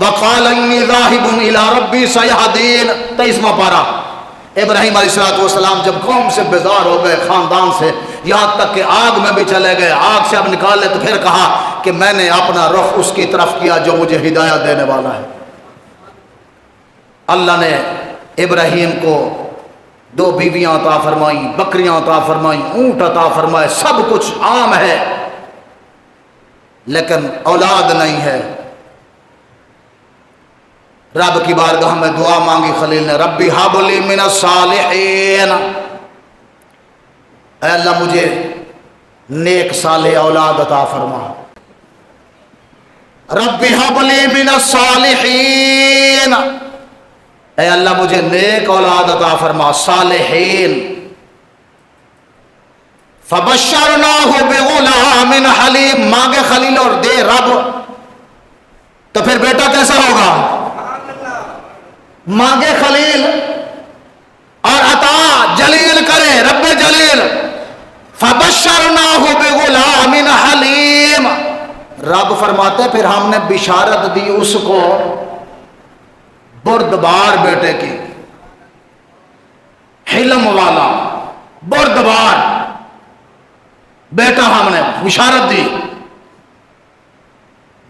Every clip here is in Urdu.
وقال انی ذاہب الی ربی سیہدین 23واں پارہ۔ ابراہیم علیہ السلام جب قوم سے بیزار ہو گئے، خاندان سے، یہاں تک کہ آگ میں بھی چلے گئے، آگ سے اب نکالے تو پھر کہا کہ میں نے اپنا رخ اس کی طرف کیا جو مجھے ہدایت دینے والا ہے۔ اللہ نے ابراہیم کو 2 بیویاں عطا فرمائیں، بکریاں عطا فرمائیں، اونٹ عطا فرمائے، سب کچھ عام ہے، لیکن اولاد نہیں ہے۔ رب کی بارگاہ میں دعا مانگی خلیل نے، ربی ہب لی من الصالحین، اے اللہ مجھے نیک صالح اولاد عطا فرما۔ ربی ہب لی من الصالحین، اے اللہ مجھے نیک اولاد عطا فرما، صالحین۔ فبشرناہ بغلام حلیم، مانگے خلیل اور دے رب، تو پھر بیٹا کیسا ہوگا؟ مانگے خلیل اور عطا جلیل کرے رب جلیل۔ فبشرناہ بغلام حلیم، رب فرماتے پھر ہم نے بشارت دی اس کو بردبار بیٹے کی، حلم والا بردبار بیٹا ہم نے بشارت دی۔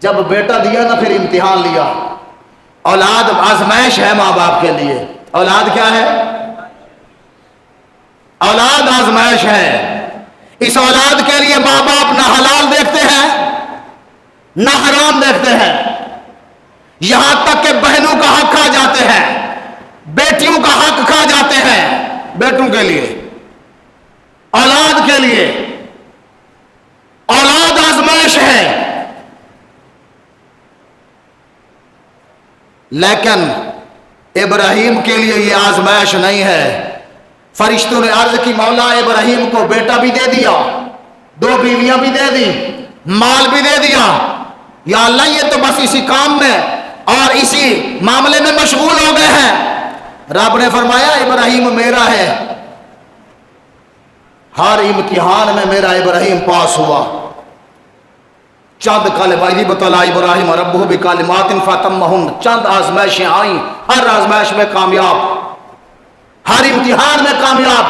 جب بیٹا دیا نا پھر امتحان لیا۔ اولاد آزمائش ہے ماں باپ کے لیے، اولاد کیا ہے؟ اولاد آزمائش ہے۔ اس اولاد کے لیے ماں باپ نہ حلال دیکھتے ہیں نہ حرام دیکھتے ہیں، یہاں تک کہ بہنوں کا حق کھا جاتے ہیں، بیٹیوں کا حق کھا جاتے ہیں، بیٹوں کے لیے، اولاد کے لیے۔ اولاد آزمائش ہے، لیکن ابراہیم کے لیے یہ آزمائش نہیں ہے۔ فرشتوں نے عرض کی مولا ابراہیم کو بیٹا بھی دے دیا، 2 بیویاں بھی دے دی، مال بھی دے دیا، یا اللہ یہ تو بس اسی کام میں اور اسی معاملے میں مشغول ہو گئے ہیں۔ رب نے فرمایا ابراہیم میرا ہے، ہر امتحان میں میرا ابراہیم پاس ہوا۔ چند کلمات بطلع ابراہیم ربہ بکلمات فتمہن، چند آزمائشیں آئیں، ہر آزمائش میں کامیاب، ہر امتحان میں کامیاب۔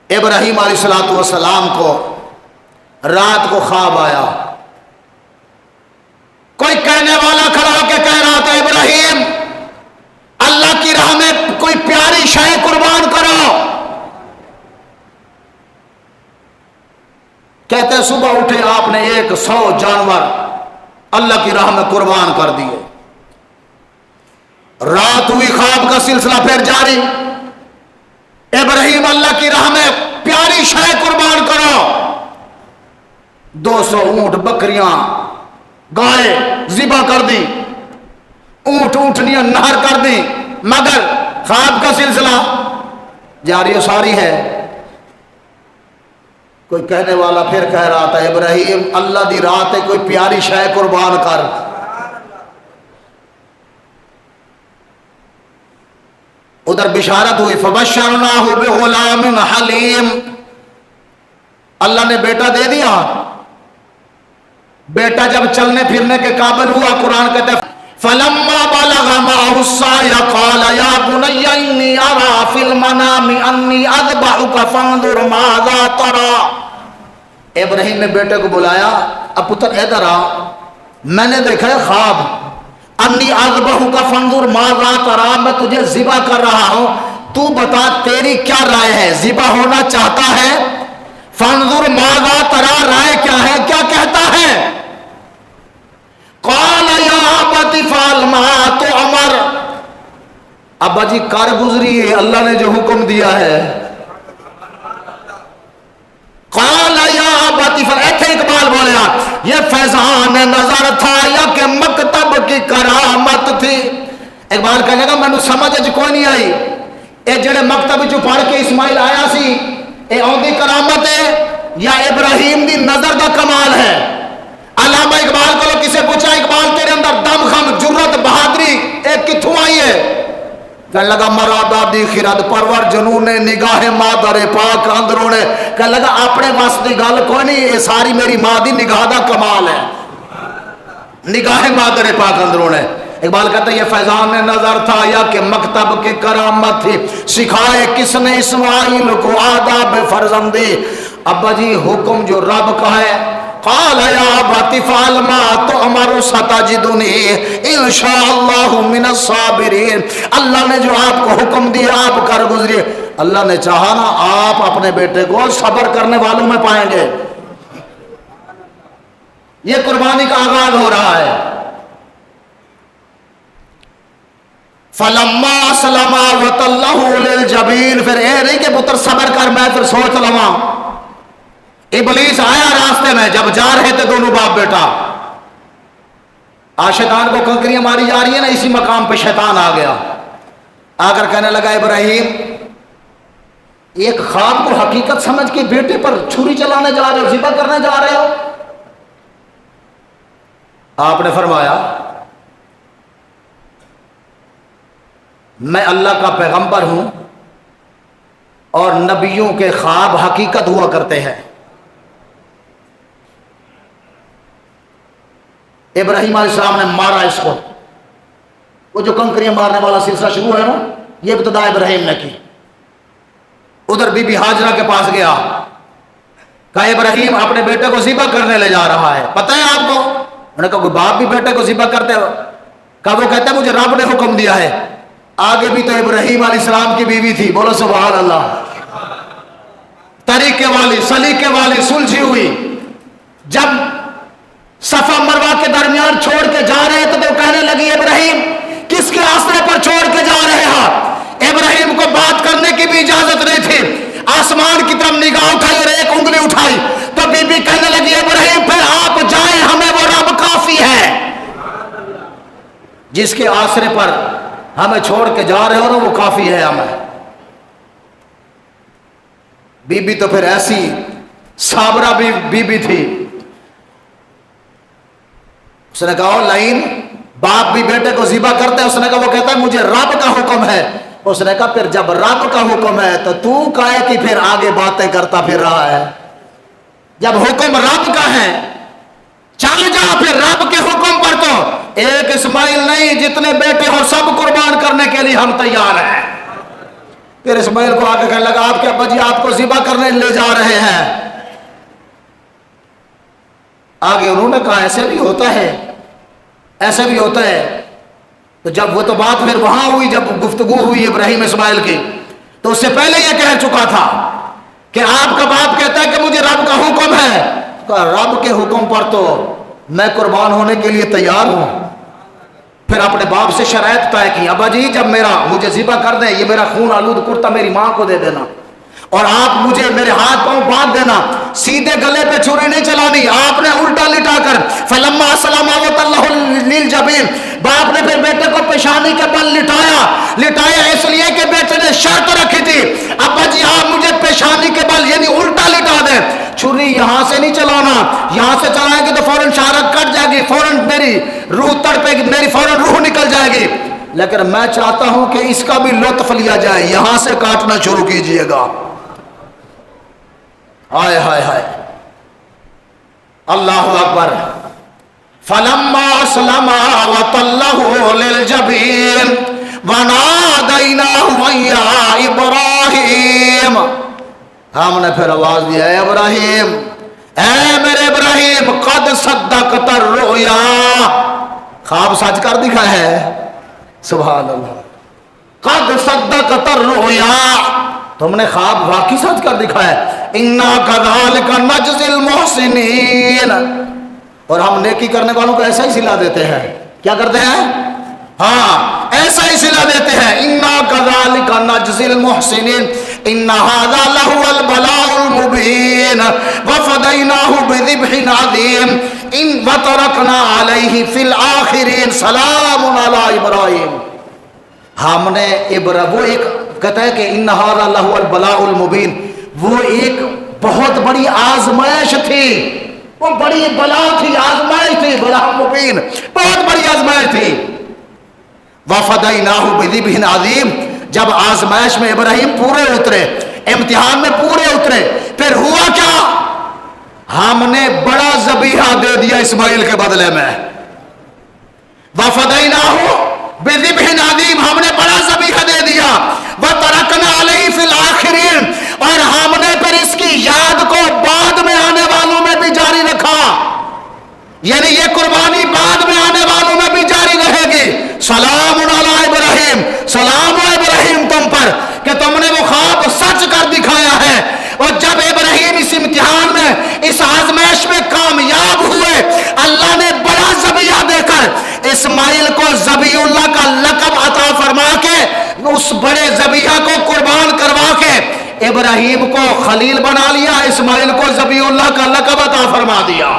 ابراہیم علیہ السلام کو رات کو خواب آیا، کوئی کہنے والا کھڑا ہو کے کہہ رہا تھا ابراہیم اللہ کی راہ میں کوئی پیاری شے قربان کرو۔ کہتے صبح اٹھے آپ نے 100 جانور اللہ کی راہ میں قربان کر دیے۔ رات ہوئی، خواب کا سلسلہ پھر جاری، ابراہیم اللہ کی راہ میں پیاری شے قربان کرو۔ 200 اونٹ، بکریاں، گائے ذبح کر دی، اونٹ اونٹنیاں نہر کر دی، مگر خواب کا سلسلہ جاری و ساری ہے۔ کوئی کہنے والا پھر کہہ رہا تھا ابراہیم اللہ دی راہ تے کوئی پیاری شے قربان کر۔ ادھر بشارت ہوئی، فبشرناہ بغلام حلیم، اللہ نے بیٹا دے دیا۔ بیٹا جب چلنے پھرنے کے قابل ہوا، قرآن کہتے ہیں فلما بلغ معه السعي قال يا بني اني ارى في المنام اني اذبحك فانظر ماذا ترى۔ ابراہیم نے بیٹے کو بلایا، اب پتر ادھر آ، میں نے دیکھا ہے خواب، انی اذبحک فانظر ماذا ترى، میں تجھے ذبح کر رہا ہوں، تو بتا تیری کیا رائے ہے، ذبح ہونا چاہتا ہے؟ فانظر ماذا ترى، رائے کیا ہے، کیا کہتا ہے؟ قال یا ابت افعل ما تؤمر، ابا جی کار گزری ہے، اللہ نے جو حکم دیا ہے۔ قال یا ابت افعل، ایتھے اقبال بولیا یہ فیضان نظر تھا یا کہ مکتب کی کرامت تھی۔ اقبال کہنے لگا مینوں سمجھ کوئی نہیں آئی، اے جڑے مکتب جو پڑھ کے اسماعیل آیا سی، اے اودی کرامت ہے یا ابراہیم دی نظر دا کمال ہے؟ علامہ اقبال کو کسے پوچھا اقبال تیرے اندر دم خم جرت بہادری ایک کتھوں آئی ہے؟ کہنے لگا مرادہ دی خرد پرور جنون نگاہ مادر پاک اندروں نے، کہنے لگا اپنے واسطے گل کوئی نہیں، یہ ساری میری ماں دی نگاہ دا کمال ہے۔ نگاہ مادر پاک اندرون ہے. اقبال کہتا ہے یہ فیضان نظر تھا یا کہ مکتب کی کرامت تھی، سکھائے کس نے اسماعیل کو آداب فرزندی. ابا جی حکم جو رب کا ہے، قال یا ابت فعل ما تؤمر ستجدنی انشاءاللہ من الصابرین. اللہ نے جو آپ کو حکم دیا آپ کر گزریے. اللہ نے چاہا نا آپ اپنے بیٹے کو صبر کرنے والوں میں پائیں گے. یہ قربانی کا آغاز ہو رہا ہے. فلما اسلم وتلہ للجبین. پھر اے نہیں کہ پتر صبر کر میں پھر سوچ لواں. ابلیس آیا راستے میں جب جا رہے تھے دونوں باپ بیٹا. آج شیطان کو کنکریاں ماری جا رہی ہیں نا، اسی مقام پہ شیطان آ گیا. آ کر کہنے لگا ابراہیم ایک خواب کو حقیقت سمجھ کے بیٹے پر چھری چلانے جا رہے ہو، ذبح کرنے جا رہے ہو. آپ نے فرمایا میں اللہ کا پیغمبر ہوں اور نبیوں کے خواب حقیقت ہوا کرتے ہیں. ابراہیم علیہ السلام نے مارا اس کو. وہ جو کنکریاں مارنے والا سلسلہ شروع ہے نا، یہ ابتدا ابراہیم نے کی. ادھر بی بی ہاجرہ کے پاس گیا، کہا ابراہیم اپنے بیٹے کو ذبح کرنے لے جا رہا ہے، پتہ ہے آپ کو؟ انہوں نے کہا کوئی باپ بھی بیٹے کو ذبح کرتے ہو؟ کہا وہ کہتا ہے مجھے رب نے حکم دیا ہے. آگے بھی تو ابراہیم علیہ السلام کی بیوی تھی، بولو سبحان اللہ. طریقے والی، سلیقے والی، سلجھی ہوئی. جب صفا مروہ کے درمیان چھوڑ کے جا رہے تھے تو کہنے لگی ابراہیم کس کے آسرے پر چھوڑ کے جا رہے ہیں؟ ابراہیم کو بات کرنے کی بھی اجازت نہیں تھی. آسمان کی طرف نگاہ اٹھائی اور ایک انگلی اٹھائی تو بی بی کہنے لگی ابراہیم پھر آپ جائیں، ہمیں وہ رب کافی ہے. جس کے آسرے پر ہمیں چھوڑ کے جا رہے ہو نا وہ کافی ہے ہمیں. بی بی تو پھر ایسی صابرہ بی بی تھی. اس نے کہا لائن باپ بھی بیٹے کو ذبح کرتے ہیں. اس نے کہا وہ کہتا ہے مجھے رب کا حکم ہے. اس نے کہا پھر جب رب کا حکم ہے تو کہے کہ پھر آگے باتیں کرتا پھر رہا ہے؟ جب حکم رب کا ہے چل جا پھر رب کے حکم پر. تو ایک اسماعیل نہیں جتنے بیٹے ہو سب قربان کرنے کے لیے ہم تیار ہیں. پھر اسماعیل کو آگے کہنے لگا آپ کے ابا جی آپ کو ذبح کرنے لے جا رہے ہیں. آگے انہوں نے کہا ایسے بھی ہوتا ہے، ایسے بھی ہوتا ہے. تو جب وہ تو بات پھر وہاں ہوئی جب گفتگو ہوئی ابراہیم اسماعیل کی، تو اس سے پہلے یہ کہہ چکا تھا کہ آپ کا باپ کہتا ہے کہ مجھے رب کا حکم ہے. کہا رب کے حکم پر تو میں قربان ہونے کے لیے تیار ہوں. پھر اپنے باپ سے شرائط طے کی ابا جی جب مجھے ذبح کر دیں یہ میرا خون آلود کرتا میری ماں کو دے دینا اور آپ مجھے میرے ہاتھ پاؤں باندھ دینا، سیدھے گلے پہ چھری نہیں چلانی. آپ نے الٹا لٹا کر فلما اسلم وتلہ للجبین، باپ نے پھر بیٹے کو پیشانی کے بل لٹایا اس لیے کہ بیٹے نے شرط رکھی تھی ابا جی آپ مجھے پیشانی کے بل یعنی الٹا لٹا دیں. چھری یہاں سے نہیں چلانا، یہاں سے چلائیں گے تو فوراً شہرت کٹ جائے گی، فوراً میری روح تڑپے گی، میری فوراً روح نکل جائے گی. لیکن میں چاہتا ہوں کہ اس کا بھی لطف لیا جائے، یہاں سے کاٹنا شروع کیجئے گا. ہائے ہائے ہائے اللہ اکبر. فلما اسلم وتلہ للجبین ونادیناہ یا ابراہیم. ہم نے پھر آواز دیا اے ابراہیم، اے میرے ابراہیم قد صدقت الرؤیا، خواب سچ کر دکھا ہے. سبحان اللہ. قد صدقت الرؤیا، تم نے خواب واقعی سچ کر دکھا ہے. انا کذالک نجزی المحسنین، اور ہم نیکی کرنے والوں کو ایسا ہی صلہ دیتے ہیں. کیا کرتے ہیں؟ ہاں ایسا ہی صلہ دیتے ہیں. انا کذالک نجزی المحسنین ان ھذا لہو البلاء المبین وفدیناہ بذبح عظیم ان وترکنا علیہ فی الآخرین سلام علی ابراہیم. ہم نے وہ ایک کہتا ہے کہ ان ھذا لہو البلاء المبین، وہ ایک بہت بڑی آزمائش تھی، وہ بڑی بلا تھی، آزمائش تھی، بلا مبین بہت بڑی آزمائش تھی. وفدیناہ بذبح عظیم، جب آزمائش میں ابراہیم پورے اترے، امتحان میں پورے اترے، پھر ہوا کیا؟ ہم نے بڑا ذبیحہ دے دیا اسماعیل کے بدلے میں. وَفَدَيْنَاهُ بِذِبْحٍ عَظِيمٍ، ہم نے بڑا ذبیحہ دے دیا، وَتَرَكْنَا عَلَيْهِ فِي الْآخِرِينَ، اور ہم نے پھر اس کی یاد کو بعد میں آنے والوں میں بھی جاری رکھا، یعنی یہ قربانی بعد میں آنے والوں میں بھی جاری رہے گی۔ سلام علی ابراہیم، سلام علی ابراہیم تم پر کہ تم نے وہ خواب سچ کر دکھایا ہے۔ اور جب ابراہیم اس امتحان میں، اس آزمائش میں کامیاب ہوئے، اللہ نے بڑا ذبیحہ دے کر اسماعیل کو ذبیح اللہ کا لقب عطا فرما کے، اس بڑے ذبیحہ کو قربان کروا کے ابراہیم کو خلیل بنا لیا، اسماعیل کو ذبیح اللہ کا لقب عطا فرما دیا۔